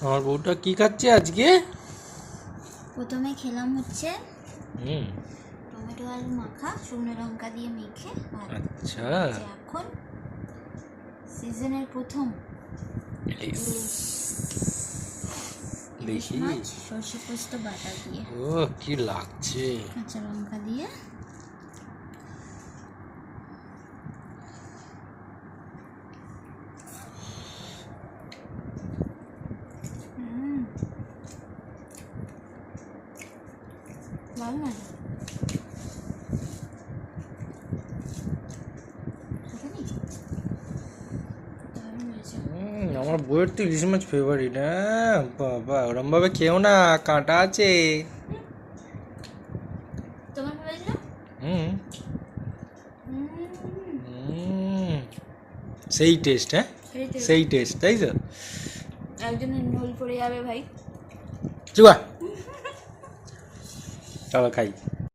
আমার বউটা কি খাচ্ছে আজকে? প্রথমে খেলাম হচ্ছে টমেটো আলু মাখা শুকনো লঙ্কা দিয়ে মেখে। আচ্ছা, এখন সিজনের প্রথম দেখি সর্ষে পোস্ত বাটা দিয়ে। ও কি লাগছে, কাঁচা লঙ্কা দিয়ে ভালো না? আমার বউয়ের তো ইলিশ মাছ ফেভারিট। হ্যাঁ বাবা, ওরম ভাবে খেও না, কাঁটা আছে। তোমার ফেভারিট না? সেই টেস্ট, হ্যাঁ সেই টেস্ট, তাই তো? একজনের নোল পড়ে যাবে ভাই। চুয়া, চলো খাই।